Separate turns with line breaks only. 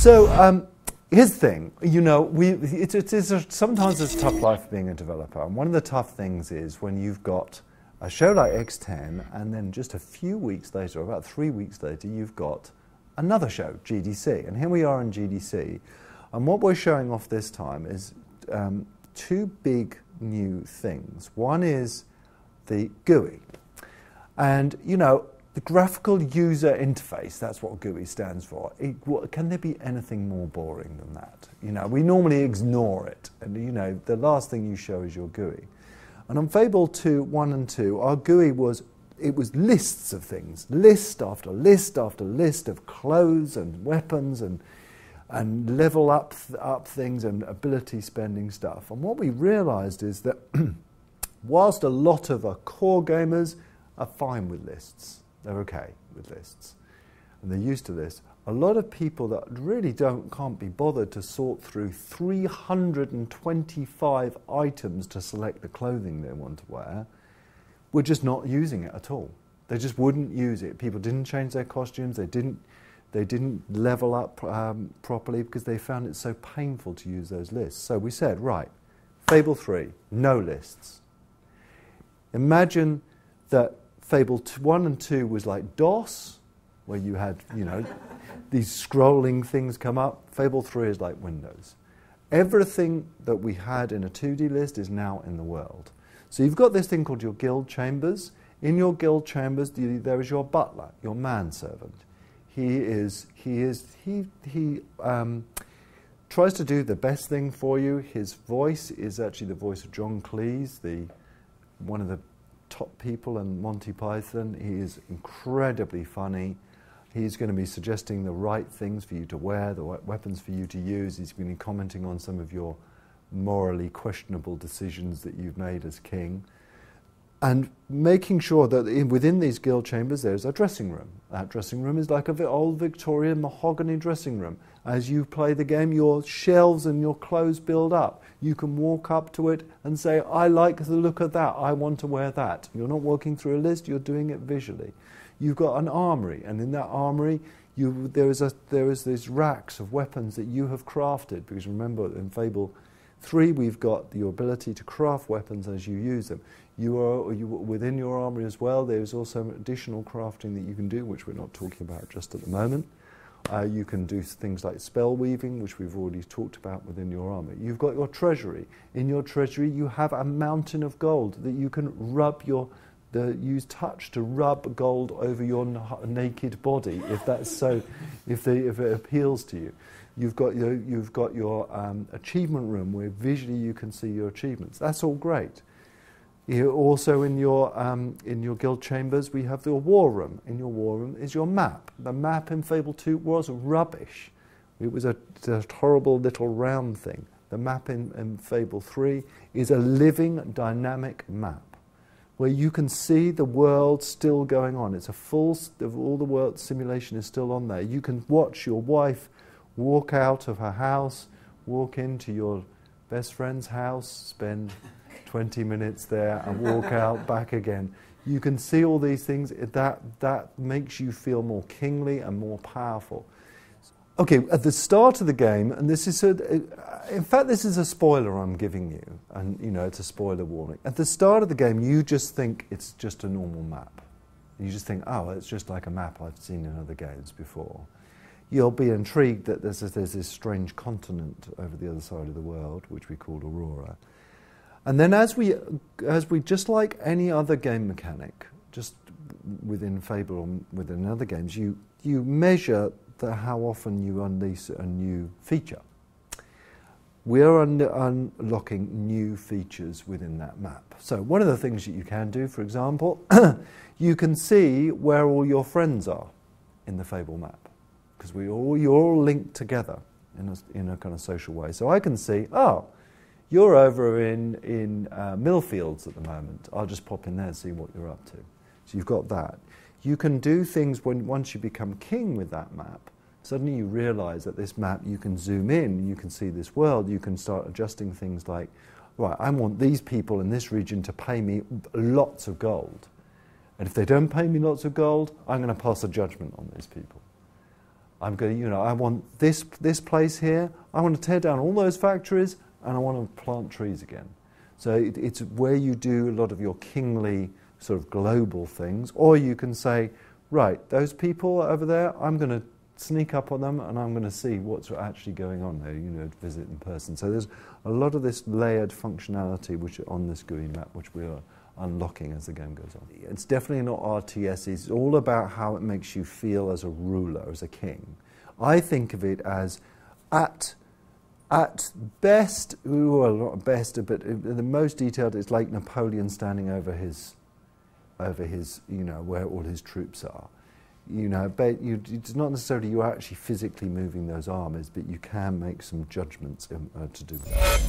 So here's the thing, you know, sometimes it's a tough life being a developer, and one of the tough things is when you've got a show like X10, and then just a few weeks later, about 3 weeks later, you've got another show, GDC. And here we are in GDC, and what we're showing off this time is two big new things. One is the GUI. And, you know, the graphical user interface, that's what GUI stands for. Can there be anything more boring than that? You know, we normally ignore it, and, you know, the last thing you show is your GUI. And on Fable 1 and 2, our GUI was lists of things, list after list after list of clothes and weapons and level up things and ability spending stuff. And what we realized is that whilst a lot of our core gamers are fine with lists, they're okay with lists, and they're used to this, a lot of people that really can't be bothered to sort through 325 items to select the clothing they want to wear, were just not using it at all. They just wouldn't use it. People didn't change their costumes. They didn't level up properly because they found it so painful to use those lists. So we said, right, Fable 3, no lists. Imagine that Fable 1 and 2 was like DOS, where you had, you know, these scrolling things come up. Fable 3 is like Windows. Everything that we had in a 2D list is now in the world. So you've got this thing called your guild chambers. In your guild chambers, there is your butler, your manservant. He tries to do the best thing for you. His voice is actually the voice of John Cleese, one of the top people in Monty Python. He is incredibly funny. He's going to be suggesting the right things for you to wear, the right weapons for you to use. He's going to be commenting on some of your morally questionable decisions that you've made as king. And making sure that within these guild chambers there's a dressing room. That dressing room is like an old Victorian mahogany dressing room. As you play the game, your shelves and your clothes build up. You can walk up to it and say, I like the look of that, I want to wear that. You're not walking through a list, you're doing it visually. You've got an armory, and in that armory there is these racks of weapons that you have crafted, because remember in Fable 3 we've got the ability to craft weapons as you use them. Within your armory as well, there's also additional crafting that you can do, which we're not talking about just at the moment. You can do things like spell weaving, which we've already talked about within your armory. You've got your treasury. In your treasury you have a mountain of gold that you can use touch to rub gold over your naked body, if that's so, if it appeals to you. You've got your achievement room where visually you can see your achievements. That's all great. Also in your guild chambers we have the war room. In your war room is your map. The map in Fable 2 was rubbish. It was a horrible little round thing. The map in Fable 3 is a living, dynamic map where you can see the world still going on. It's a all the world simulation is still on there. You can watch your wife walk out of her house, walk into your best friend's house, spend 20 minutes there and walk out back again. You can see all these things. That makes you feel more kingly and more powerful. Okay, at the start of the game, and this is in fact this is a spoiler I'm giving you, and you know it's a spoiler warning. At the start of the game you just think it's just a normal map. You just think, oh, it's just like a map I've seen in other games before. You'll be intrigued that there's this strange continent over the other side of the world, which we call Aurora. And then as we just like any other game mechanic, just within Fable or within other games, you measure how often you unleash a new feature. We are unlocking new features within that map. So one of the things that you can do, for example, you can see where all your friends are in the Fable map, because you're all linked together in a kind of social way. So I can see, oh, you're over in Millfields at the moment. I'll just pop in there and see what you're up to. So you've got that. You can do things once you become king with that map. Suddenly you realize that this map, you can zoom in, you can see this world, you can start adjusting things like, right, I want these people in this region to pay me lots of gold. And if they don't pay me lots of gold, I'm going to pass a judgment on these people. I'm going to, you know, I want this place here, I want to tear down all those factories and I want to plant trees again. So it's where you do a lot of your kingly sort of global things, or you can say, right, those people over there, I'm going to sneak up on them and I'm going to see what's actually going on there, you know, visit in person. So there's a lot of this layered functionality which on this GUI map which we are unlocking as the game goes on. It's definitely not RTS, it's all about how it makes you feel as a ruler, as a king. I think of it as at best, well not best, but the most detailed, it's like Napoleon standing over his, you know, where all his troops are. You know, but it's not necessarily you're actually physically moving those armies, but you can make some judgments to do that.